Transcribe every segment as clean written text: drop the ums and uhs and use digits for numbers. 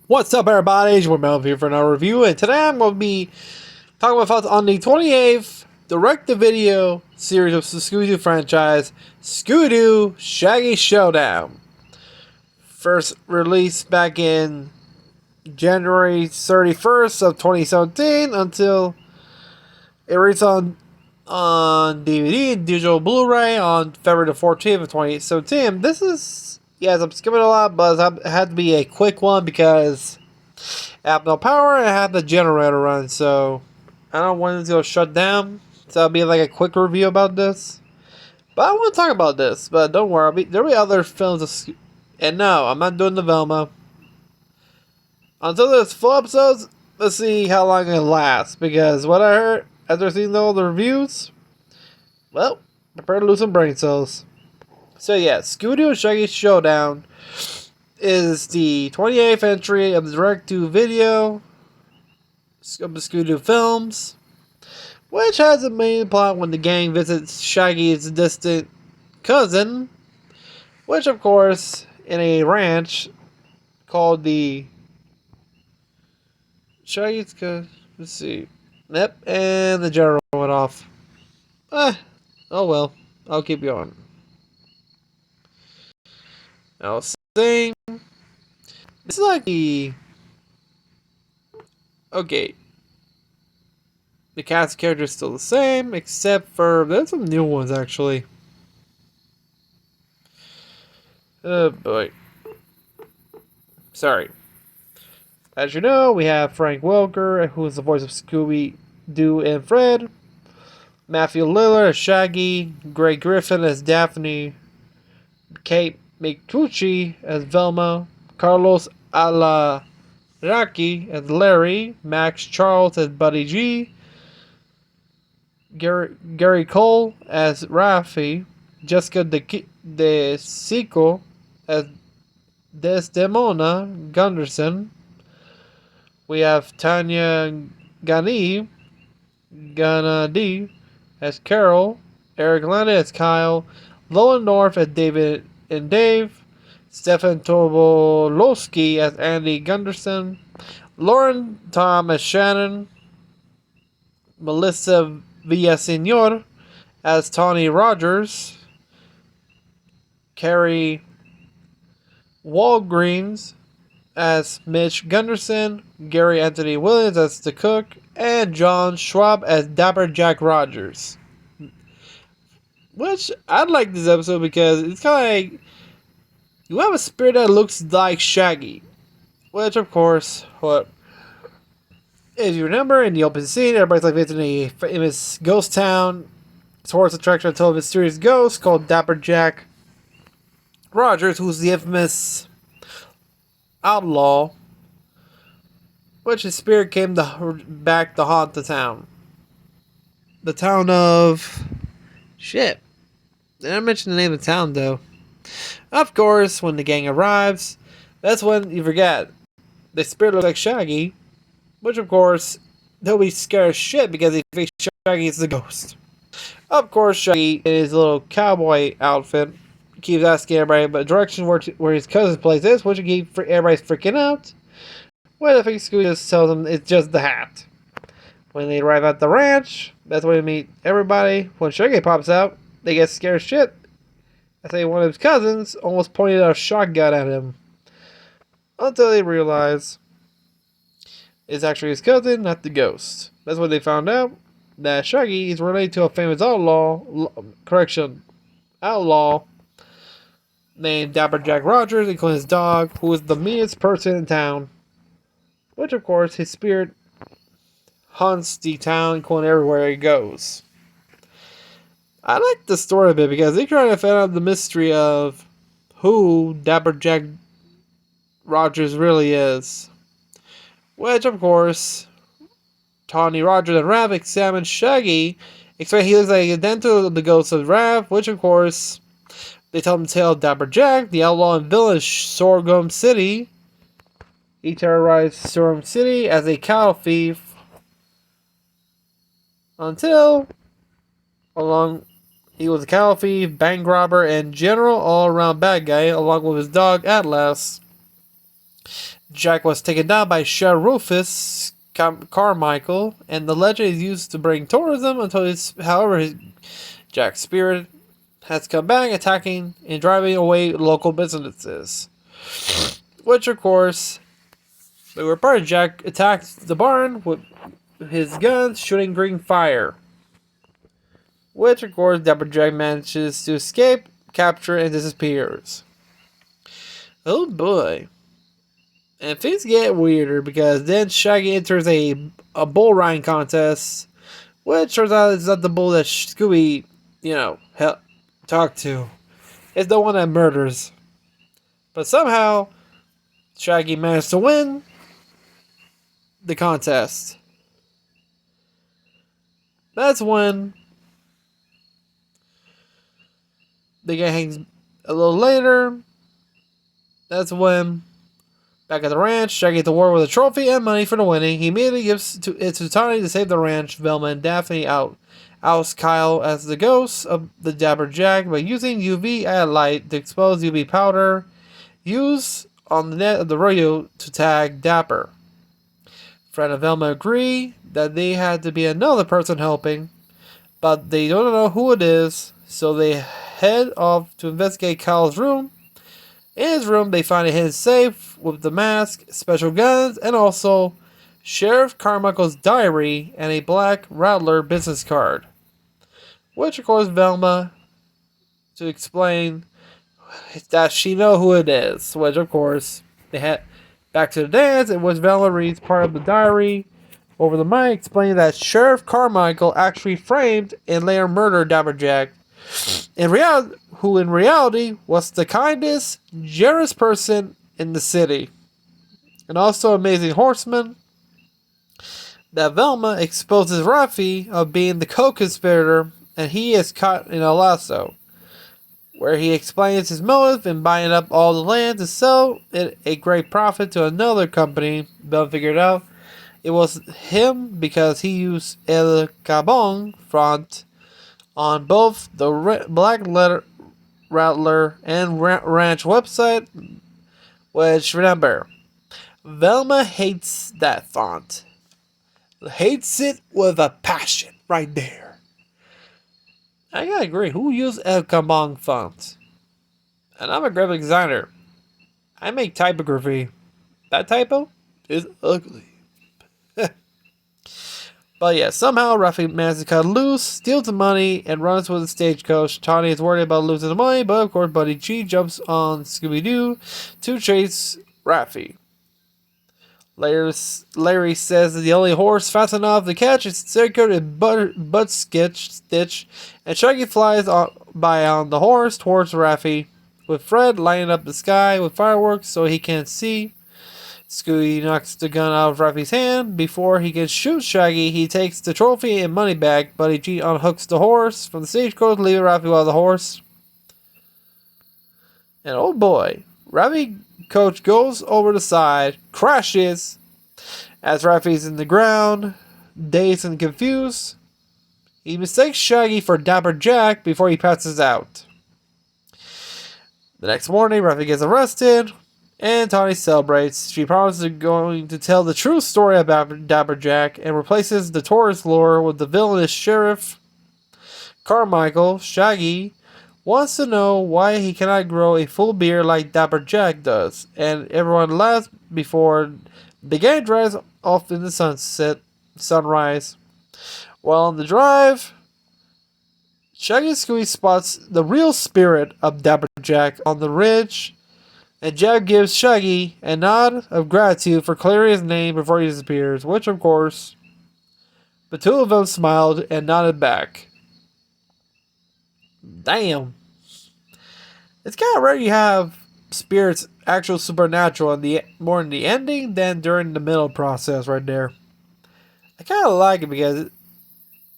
What's up, everybody? We're Mel here for another review, and today I'm going to be talking about thoughts on the 28th direct-to-video series of the Scooby-Doo franchise, Scooby-Doo Shaggy Showdown. First released back in January 31st of 2017 until it released on DVD and digital Blu-ray on February the 14th of 2017. This is, yes, I'm skipping a lot, but it had to be a quick one because I have no power and I have the generator run, so I don't want it to go shut down. So it'll be like a quick review about this. But I want to talk about this, but don't worry, there'll be other films. And no, I'm not doing the Velma. Until there's full episodes, let's see how long it lasts. Because what I heard after seeing all the reviews, well, prepare to lose some brain cells. So yeah, Scooby-Doo Shaggy Showdown is the 28th entry of the direct-to-video of the Scooby-Doo films, which has a main plot when the gang visits Shaggy's distant cousin, which of course, in a ranch called the Shaggy's cousin. Let's see. Yep, and the general went off. Oh well. I'll keep going. I'll sing. This is like the okay. The cast characters still the same, except for there's some new ones actually. Oh boy. Sorry. As you know, we have Frank Welker, who is the voice of Scooby-Doo and Fred. Matthew Lillard as Shaggy. Greg Griffin as Daphne. Kate McTucci as Velma. Carlos Alaraki as Larry. Max Charles as Buddy G. Gary Cole as Rafi. Jessica De Sico as Desdemona Gunderson. We have Tanya Ganadi as Carol, Eric Landa as Kyle, Lowen North as David and Dave, Stefan Tobolowski as Andy Gunderson, Lauren Tom as Shannon, Melissa Villaseñor as Tawny Rogers, Carrie Walgreens as Mitch Gunderson, Gary Anthony Williams as the cook, and John Schwab as Dapper Jack Rogers. Which, I like this episode because it's kind of like, you have a spirit that looks like Shaggy. Which, of course, what, if you remember, in the open scene, everybody's like visiting a famous ghost town. Tourist attraction until a mysterious ghost called Dapper Jack Rogers, who's the infamous outlaw, which his spirit came back to haunt the town. The town of shit. Did I mention the name of the town though? Of course, when the gang arrives, that's when you forget the spirit looks like Shaggy, which of course they'll be scared as shit because they think Shaggy is the ghost. Of course, Shaggy in his little cowboy outfit keeps asking everybody about direction where his cousin's place is, which everybody's freaking out. Well, I think Scooby just tells them it's just the hat. When they arrive at the ranch, that's when they meet everybody. When Shaggy pops out, they get scared shit. I say one of his cousins almost pointed a shotgun at him. Until they realize it's actually his cousin, not the ghost. That's when they found out that Shaggy is related to a famous outlaw named Dapper Jack Rogers, including his dog, who is the meanest person in town. Which, of course, his spirit haunts the town, including everywhere he goes. I like the story a bit because they try to find out the mystery of who Dapper Jack Rogers really is. Which, of course, Tawny Rogers and Raph examine Shaggy, except he looks like identical to the ghost of Raph, which, of course, they tell him to tell Dapper Jack, the outlaw and villain of Sorghum City. He terrorized Sorghum City as a cow thief until he was a cow thief, bank robber, and general all-around bad guy, along with his dog Atlas. Jack was taken down by Sheriff Rufus Carmichael, and the legend is used to bring tourism until Jack's spirit has come back, attacking and driving away local businesses. Which, of course, the reporter Jack attacked the barn with his guns, shooting green fire. Which, of course, Dapper Jack manages to escape, capture, and disappears. Oh boy. And things get weirder because then Shaggy enters a bull riding contest, which turns out it's not the bull that Scooby, talked to. It's the one that murders. But somehow, Shaggy managed to win the contest. That's when the gang a little later. That's when, back at the ranch, Shaggy gets the war with a trophy and money for the winning. He immediately gives it to Tony to save the ranch. Velma and Daphne oust Kyle as the ghost of the Dapper Jack by using UV light to expose UV powder used on the net of the rodeo to tag Dapper. Fred and Velma agree that they had to be another person helping, but they don't know who it is, so they head off to investigate Kyle's room. In his room, they find a hidden safe with the mask, special guns, and also Sheriff Carmichael's diary and a black Rattler business card. Which, of course, Velma to explain that she know who it is. Which, of course, they head back to the dance, in which Velma reads part of the diary over the mic, explaining that Sheriff Carmichael actually framed and later murdered Dapper Jack. In reality was the kindest, generous person in the city. And also amazing horseman. That Velma exposes Rafi of being the co-conspirator, and he is caught in a lasso, where he explains his motive in buying up all the land to sell it a great profit to another company. Velma figured out it was him because he used El Cabong font on both the Black Rattler and Ranch website, which, remember, Velma hates that font. Hates it with a passion, right there. I gotta agree, who used El Cabong font? And I'm a graphic designer. I make typography. That typo is ugly. But yeah, somehow Rafi manages to cut loose, steals the money, and runs with the stagecoach. Tawny is worried about losing the money, but of course Buddy G jumps on Scooby-Doo to chase Rafi. Larry says that the only horse fast enough to catch is stagecoach butt stitch, and Shaggy flies by on the horse towards Rafi, with Fred lighting up the sky with fireworks so he can't see. Scooby knocks the gun out of Rafi's hand. Before he can shoot Shaggy, he takes the trophy and money back. Buddy G unhooks the horse from the stagecoach, leaving Rafi without the horse. And oh boy, Rafi coach goes over the side, crashes, as Rafi's in the ground, dazed and confused. He mistakes Shaggy for Dapper Jack before he passes out. The next morning, Rafi gets arrested, and Tawny celebrates. She promises going to tell the true story about Dapper Jack and replaces the tourist lore with the villainous Sheriff Carmichael. Shaggy wants to know why he cannot grow a full beard like Dapper Jack does, and everyone laughs before the gang drives off in the sunrise. While on the drive, Shaggy and Scooby spots the real spirit of Dapper Jack on the ridge, and Jack gives Shaggy a nod of gratitude for clearing his name before he disappears, which, of course, the two of them smiled and nodded back. Damn. It's kind of rare you have spirits actual supernatural more in the ending than during the middle process right there. I kind of like it because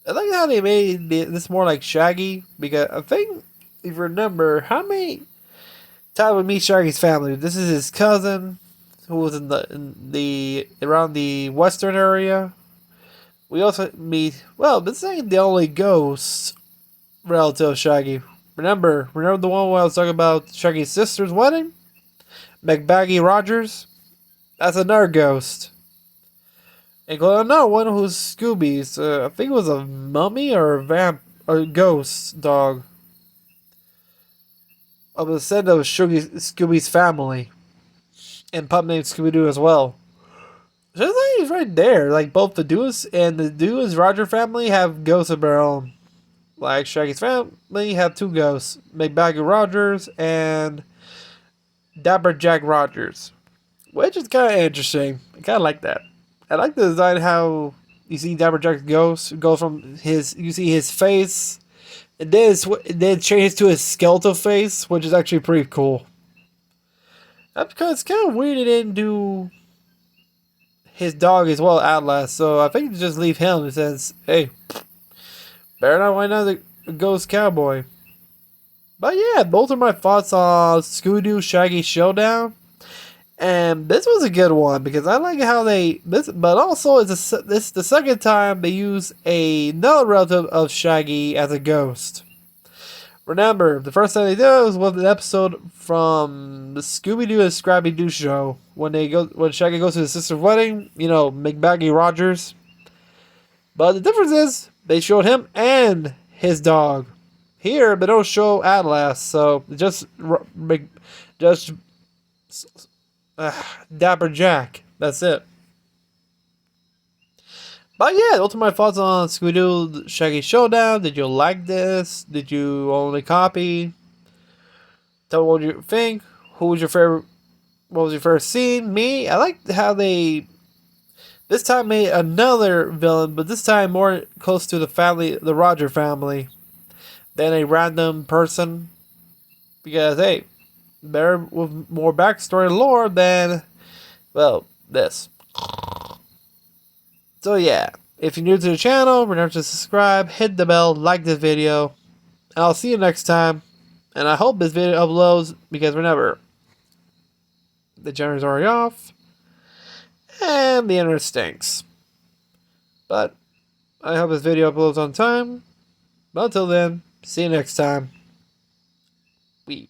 I like how they made this more like Shaggy, because I think, if you remember, how many times we meet Shaggy's family? This is his cousin, who was in the around the western area. We also meet, well, this ain't the only ghost relative of Shaggy. Remember the one where I was talking about Shaggy's sister's wedding? McBaggy Rogers? That's another ghost. And another one who's Scooby's. I think it was a mummy or a or a ghost dog of a descendant of Scooby's family, and pup named Scooby-Doo as well. So it's like he's right there. Like both the Dewis and the Dewis Roger family have ghosts of their own. Like Shaggy's family have two ghosts, McBaggy Rogers and Dapper Jack Rogers, which is kind of interesting. I kind of like that. I like the design how you see Dapper Jack's ghost go from you see his face, and then it changes to his skeletal face, which is actually pretty cool. That's because it's kind of weird they didn't do his dog as well, Atlas. So I think just leave him. It says, "Hey, better not find another ghost cowboy." But yeah, those are my thoughts on Scooby-Doo Shaggy Showdown. And this was a good one because I like how but also this is the second time they use another relative of Shaggy as a ghost. Remember, the first time they did it was an episode from the Scooby-Doo and Scrappy-Doo show when Shaggy goes to his sister's wedding. You know, McBaggy Rogers. But the difference is they showed him and his dog. Here, they don't show Atlas, so just Dapper Jack. That's it. But yeah, those are my thoughts on Scooby-Doo Shaggy Showdown. Did you like this? Did you only copy? Tell me what you think. Who was your favorite? What was your first scene? Me, I liked how they this time made another villain, but this time more close to the Roger family, than a random person. Because hey, better with more backstory and lore than, well, this. So yeah, if you're new to the channel, remember to subscribe, hit the bell, like this video, and I'll see you next time. And I hope this video uploads, because remember, the generator's already off, and the internet stinks. But I hope this video uploads on time. But until then, see you next time. We.